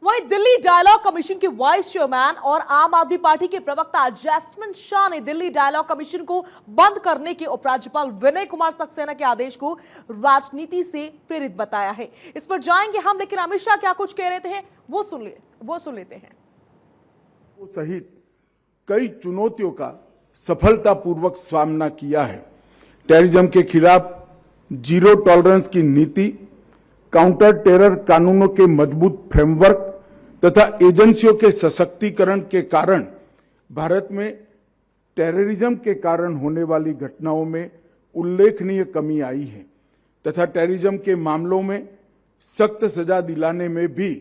वहीं Delhi dialogue commission के vice chairman और आम आदमी पार्टी के प्रवक्ता जैस्मिन शाह ने दिल्ली डायलॉग कमीशन को बंद करने के उपराज्यपाल विनय कुमार सक्सेना के आदेश को राजनीति से प्रेरित बताया है। इस पर जाएंगे हम, लेकिन अमित शाह क्या कुछ कह रहे थे वो सुन लेते हैं। सहित कई चुनौतियों का सफलतापूर्वक सामना किया है। टेररिज्म के खिलाफ जीरो टॉलरेंस की नीति, काउंटर टेरर कानूनों के मजबूत फ्रेमवर्क तथा एजेंसियों के सशक्तिकरण के कारण भारत में टेररिज्म के कारण होने वाली घटनाओं में उल्लेखनीय कमी आई है तथा टेररिज्म के मामलों में सख्त सजा दिलाने में भी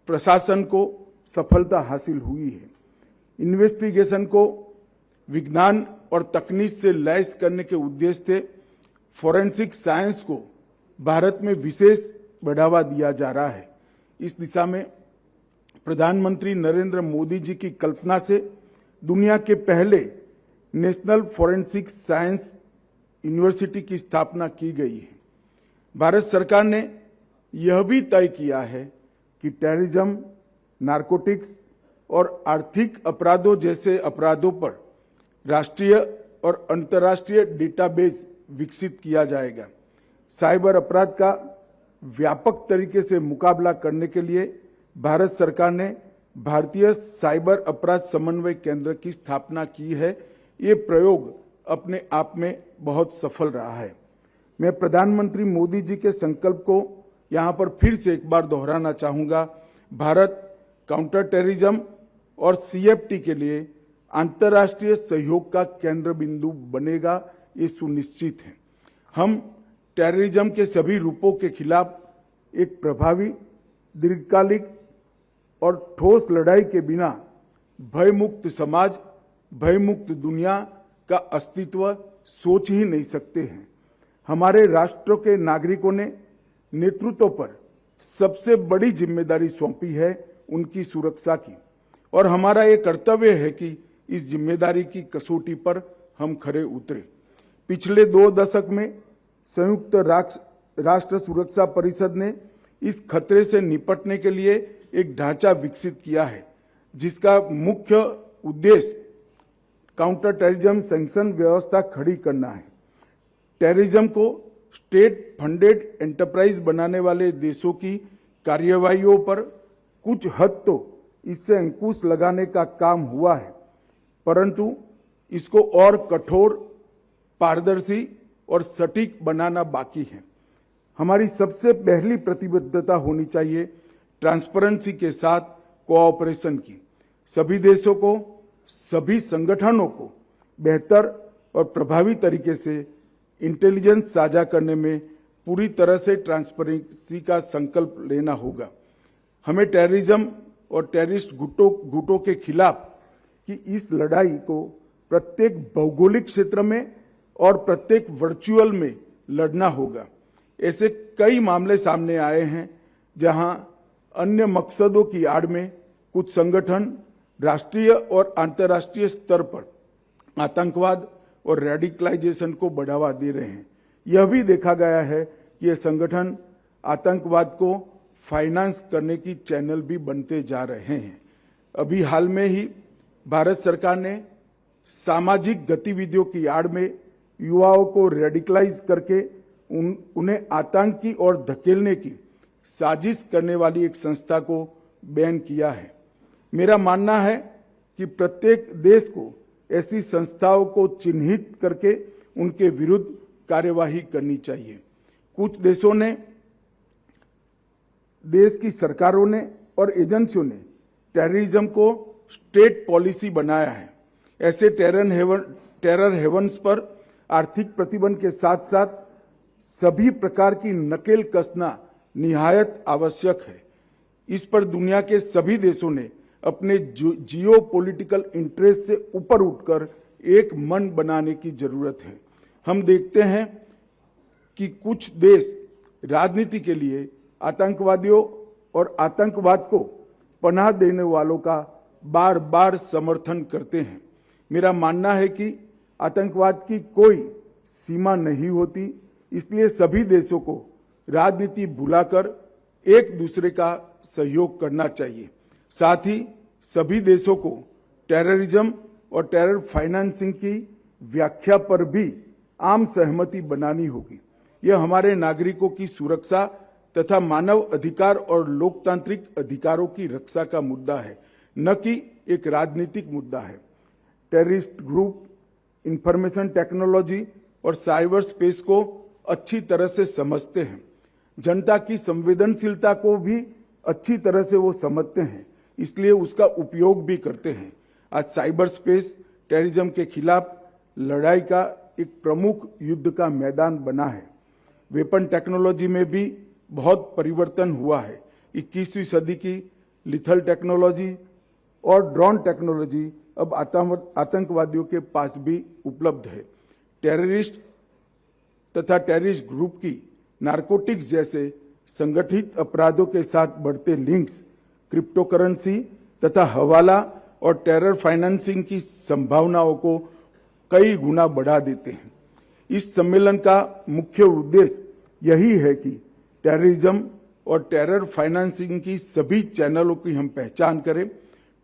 प्रशासन को सफलता हासिल हुई है। इन्वेस्टिगेशन को विज्ञान और तकनीक से लैस करने के उद्देश्य से फोरेंसिक साइंस को भारत में विशेष बढ़ावा दिया जा रहा है। इस दिशा में प्रधानमंत्री नरेंद्र मोदी जी की कल्पना से दुनिया के पहले नेशनल फोरेंसिक साइंस यूनिवर्सिटी की स्थापना की गई है। भारत सरकार ने यह भी तय किया है कि टेररिज्म, नारकोटिक्स और आर्थिक अपराधों जैसे अपराधों पर राष्ट्रीय और अंतर्राष्ट्रीय डेटाबेस विकसित किया जाएगा। साइबर अपराध का व्यापक तरीके से मुकाबला करने के लिए भारत सरकार ने भारतीय साइबर अपराध समन्वय केंद्र की स्थापना की है। ये प्रयोग अपने आप में बहुत सफल रहा है। मैं प्रधानमंत्री मोदी जी के संकल्प को यहाँ पर फिर से एक बार दोहराना चाहूँगा। भारत काउंटर टेररिज्म और CFT के लिए अंतर्राष्ट्रीय सहयोग का केंद्र बिंदु बनेगा, ये सुनिश्चित है। हम टेररिज्म के सभी रूपों के खिलाफ एक प्रभावी, दीर्घकालिक और ठोस लड़ाई के बिना भयमुक्त समाज, भयमुक्त दुनिया का अस्तित्व सोच ही नहीं सकते हैं। हमारे राष्ट्र के नागरिकों ने नेतृत्व पर सबसे बड़ी जिम्मेदारी सौंपी है उनकी सुरक्षा की, और हमारा ये कर्तव्य है कि इस जिम्मेदारी की कसौटी पर हम खरे उतरे। पिछले 2 दशक में संयुक्त राष्ट्र सुरक्षा परिषद ने इस खतरे से निपटने के लिए एक ढांचा विकसित किया है, जिसका मुख्य उद्देश्य काउंटर टेररिज्म सैंक्शन व्यवस्था खड़ी करना है। टेररिज्म को स्टेट फंडेड एंटरप्राइज बनाने वाले देशों की कार्यवाहियों पर कुछ हद तो इससे अंकुश लगाने का काम हुआ है, परंतु इसको और कठोर, पारदर्शी और सटीक बनाना बाकी है। हमारी सबसे पहली प्रतिबद्धता होनी चाहिए ट्रांसपेरेंसी के साथ कोऑपरेशन की। सभी देशों को, सभी संगठनों को बेहतर और प्रभावी तरीके से इंटेलिजेंस साझा करने में पूरी तरह से ट्रांसपेरेंसी का संकल्प लेना होगा। हमें टेररिज्म और टेररिस्ट गुटों के खिलाफ की इस लड़ाई को प्रत्येक भौगोलिक क्षेत्र में और प्रत्येक वर्चुअल में लड़ना होगा। ऐसे कई मामले सामने आए हैं जहां अन्य मकसदों की आड़ में कुछ संगठन राष्ट्रीय और अंतर्राष्ट्रीय स्तर पर आतंकवाद और रेडिकलाइजेशन को बढ़ावा दे रहे हैं। यह भी देखा गया है कि ये संगठन आतंकवाद को फाइनेंस करने की चैनल भी बनते जा रहे हैं। अभी हाल में ही भारत सरकार ने सामाजिक गतिविधियों की आड़ में युवाओं को रेडिकलाइज करके उन्हें आतंकी और धकेलने की साजिश करने वाली एक संस्था को बैन किया है। मेरा मानना है कि प्रत्येक देश को ऐसी संस्थाओं को चिन्हित करके उनके विरुद्ध कार्यवाही करनी चाहिए। कुछ देश की सरकारों ने और एजेंसियों ने टेररिज्म को स्टेट पॉलिसी बनाया है। ऐसे टेरर हेवन्स पर आर्थिक प्रतिबंध के साथ साथ सभी प्रकार की नकेल कसना निहायत आवश्यक है। इस पर दुनिया के सभी देशों ने अपने जियो पॉलिटिकल इंटरेस्ट से ऊपर उठकर एक मन बनाने की जरूरत है। हम देखते हैं कि कुछ देश राजनीति के लिए आतंकवादियों और आतंकवाद को पनाह देने वालों का बार बार समर्थन करते हैं। मेरा मानना है कि आतंकवाद की कोई सीमा नहीं होती, इसलिए सभी देशों को राजनीति भुलाकर एक दूसरे का सहयोग करना चाहिए। साथ ही सभी देशों को टेररिज्म और टेरर फाइनेंसिंग की व्याख्या पर भी आम सहमति बनानी होगी। यह हमारे नागरिकों की सुरक्षा तथा मानव अधिकार और लोकतांत्रिक अधिकारों की रक्षा का मुद्दा है, न कि एक राजनीतिक मुद्दा है। टेररिस्ट ग्रुप इंफॉर्मेशन टेक्नोलॉजी और साइबर स्पेस को अच्छी तरह से समझते हैं। जनता की संवेदनशीलता को भी अच्छी तरह से वो समझते हैं, इसलिए उसका उपयोग भी करते हैं। आज साइबर स्पेस टेररिज्म के खिलाफ लड़ाई का एक प्रमुख युद्ध का मैदान बना है। वेपन टेक्नोलॉजी में भी बहुत परिवर्तन हुआ है। 21वीं सदी की लिथल टेक्नोलॉजी और ड्रोन टेक्नोलॉजी अब आतंकवादियों के पास भी उपलब्ध है। टेररिस्ट तथा टेररिस्ट ग्रुप की नारकोटिक्स जैसे संगठित अपराधों के साथ बढ़ते लिंक्स, क्रिप्टोकरेंसी तथा हवाला और टेरर फाइनेंसिंग की संभावनाओं को कई गुना बढ़ा देते हैं। इस सम्मेलन का मुख्य उद्देश्य यही है कि टेररिज्म और टेरर फाइनेंसिंग की सभी चैनलों की हम पहचान करें,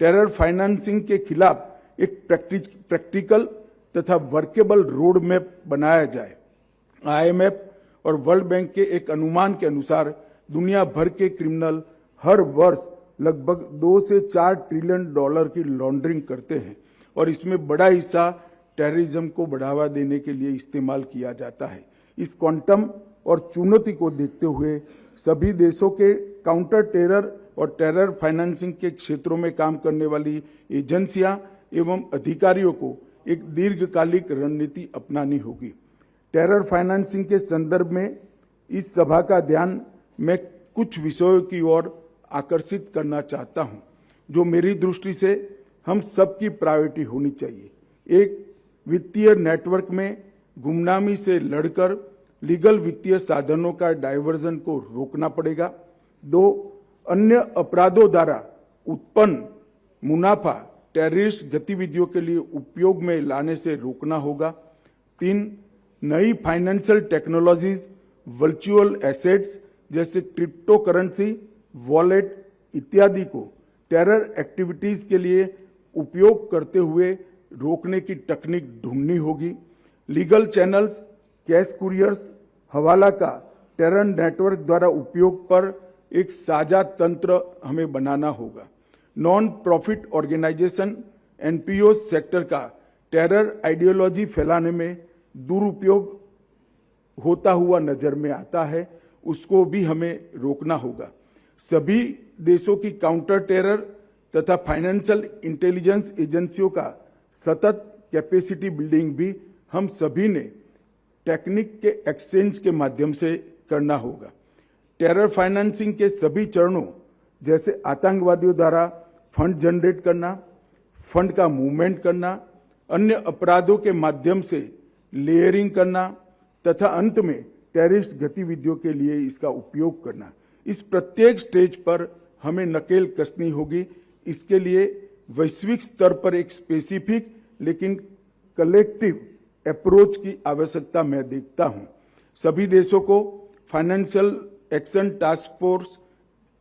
टेरर फाइनेंसिंग के खिलाफ एक प्रैक्टिकल तथा वर्केबल रोड मैप बनाया जाए। IMF और वर्ल्ड बैंक के एक अनुमान के अनुसार दुनिया भर के क्रिमिनल हर वर्ष लगभग 2 से 4 ट्रिलियन डॉलर की लॉन्ड्रिंग करते हैं और इसमें बड़ा हिस्सा टेररिज्म को बढ़ावा देने के लिए इस्तेमाल किया जाता है। इस क्वांटम और चुनौती को देखते हुए सभी देशों के काउंटर टेरर और टेरर फाइनेंसिंग के क्षेत्रों में काम करने वाली एजेंसियां एवं अधिकारियों को एक दीर्घकालिक रणनीति अपनानी होगी। टेरर फाइनेंसिंग के संदर्भ में इस सभा का ध्यान मैं कुछ विषयों की ओर आकर्षित करना चाहता हूं, जो मेरी दृष्टि से हम सबकी प्रायोरिटी होनी चाहिए। एक, वित्तीय नेटवर्क में गुमनामी से लड़कर लीगल वित्तीय साधनों का डायवर्जन को रोकना पड़ेगा। 2, अन्य अपराधों द्वारा उत्पन्न मुनाफा टेररिस्ट गतिविधियों के लिए उपयोग में लाने से रोकना होगा। 3, नई फाइनेंशियल टेक्नोलॉजीज, वर्चुअल एसेट्स जैसे क्रिप्टो करेंसी, वॉलेट इत्यादि को टेरर एक्टिविटीज के लिए उपयोग करते हुए रोकने की तकनीक ढूंढनी होगी। लीगल चैनल्स, कैश कुरियर्स, हवाला का टेरर नेटवर्क द्वारा उपयोग पर एक साझा तंत्र हमें बनाना होगा। Non profit organisation NPO sector का टेरर आइडियोलॉजी फैलाने में दुरुपयोग होता हुआ नजर में आता है, उसको भी हमें रोकना होगा। सभी देशों की काउंटर टेरर तथा फाइनेंशियल इंटेलिजेंस एजेंसियों का सतत कैपेसिटी बिल्डिंग भी हम सभी ने टेक्निक के एक्सचेंज के माध्यम से करना होगा। टेरर फाइनेंसिंग के सभी चरणों जैसे आतंकवादियों द्वारा फंड जनरेट करना, फंड का मूवमेंट करना, अन्य अपराधों के माध्यम से लेयरिंग करना तथा अंत में टेररिस्ट गतिविधियों के लिए इसका उपयोग करना, इस प्रत्येक स्टेज पर हमें नकेल कसनी होगी। इसके लिए वैश्विक स्तर पर एक स्पेसिफिक लेकिन कलेक्टिव अप्रोच की आवश्यकता मैं देखता हूं। सभी देशों को financial action task force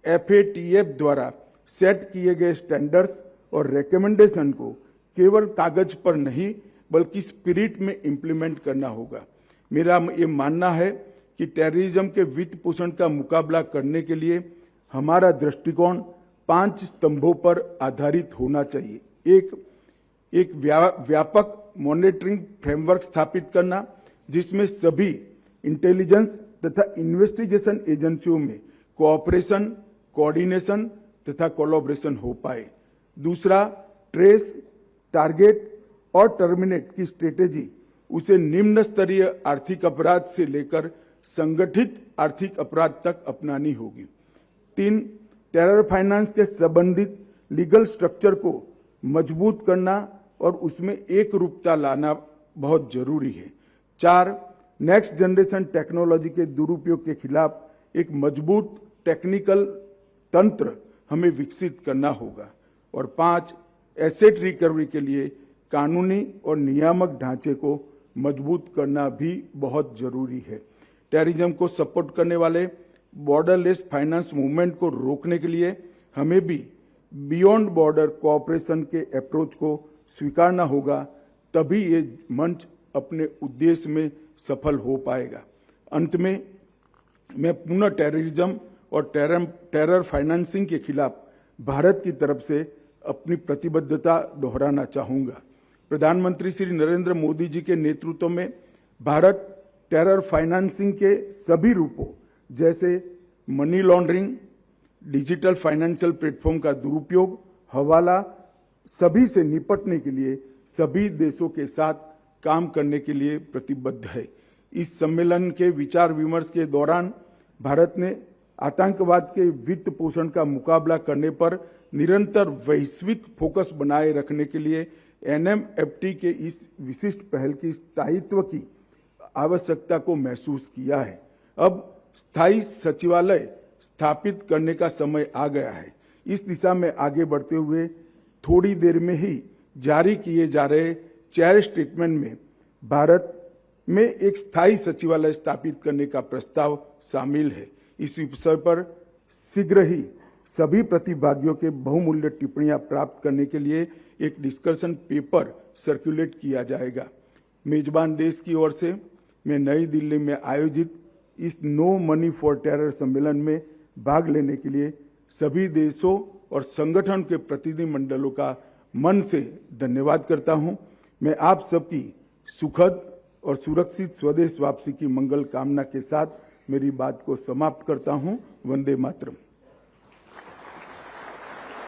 FATF द्वारा सेट किए गए स्टैंडर्ड्स और रिकमेंडेशन को केवल कागज पर नहीं बल्कि स्पिरिट में इंप्लीमेंट करना होगा। मेरा ये मानना है कि टेररिज्म के वित्त पोषण का मुकाबला करने के लिए हमारा दृष्टिकोण 5 स्तंभों पर आधारित होना चाहिए। एक व्यापक मॉनिटरिंग फ्रेमवर्क स्थापित करना, जिसमें सभी इंटेलिजेंस तथा इन्वेस्टिगेशन एजेंसियों में कोऑपरेशन, कोऑर्डिनेशन तथा कोलैबोरेशन हो पाए। दूसरा, ट्रेस, टारगेट और टर्मिनेट की स्ट्रेटेजी उसे निम्न स्तरीय आर्थिक अपराध से लेकर संगठित आर्थिक अपराध तक अपनानी होगी। 3, टेरर फाइनेंस के संबंधित लीगल स्ट्रक्चर को मजबूत करना और उसमें एक रूपता लाना बहुत जरूरी है। 4, नेक्स्ट जनरेशन टेक्नोलॉजी के दुरुपयोग के खिलाफ एक मजबूत टेक्निकल तंत्र हमें विकसित करना होगा। और 5, एसेट रिकवरी के लिए कानूनी और नियामक ढांचे को मजबूत करना भी बहुत जरूरी है। टेररिज्म को सपोर्ट करने वाले बॉर्डरलेस फाइनेंस मूवमेंट को रोकने के लिए हमें भी बियॉन्ड बॉर्डर कोऑपरेशन के अप्रोच को स्वीकारना होगा, तभी ये मंच अपने उद्देश्य में सफल हो पाएगा। अंत में मैं पुनः टेररिज्म और टेरर फाइनेंसिंग के खिलाफ भारत की तरफ से अपनी प्रतिबद्धता दोहराना चाहूँगा। प्रधानमंत्री श्री नरेंद्र मोदी जी के नेतृत्व में भारत टेरर फाइनेंसिंग के सभी रूपों जैसे money laundering, digital financial platform का दुरुपयोग, हवाला सभी से निपटने के लिए सभी देशों के साथ काम करने के लिए प्रतिबद्ध है। इस सम्मेलन के विचार विमर्श के दौरान भारत ने आतंकवाद के वित्त पोषण का मुकाबला करने पर निरंतर वैश्विक फोकस बनाए रखने के लिए NMFT के इस विशिष्ट पहल की स्थायित्व की आवश्यकता को महसूस किया है। अब स्थायी सचिवालय स्थापित करने का समय आ गया है। इस दिशा में आगे बढ़ते हुए थोड़ी देर में ही जारी किए जा रहे 4 स्टेटमेंट में भारत में एक स्थायी सचिवालय स्थापित करने का प्रस्ताव शामिल है। इस विषय पर शीघ्र ही सभी प्रतिभागियों के बहुमूल्य टिप्पणियां प्राप्त करने के लिए एक डिस्कशन पेपर सर्कुलेट किया जाएगा। मेजबान देश की ओर से मैं नई दिल्ली में आयोजित इस नो मनी फॉर टेरर सम्मेलन में भाग लेने के लिए सभी देशों और संगठन के प्रतिनिधिमंडलों का मन से धन्यवाद करता हूं। मैं आप सबकी सुखद और सुरक्षित स्वदेश वापसी की मंगल कामना के साथ मेरी बात को समाप्त करता हूं। वंदे मातरम।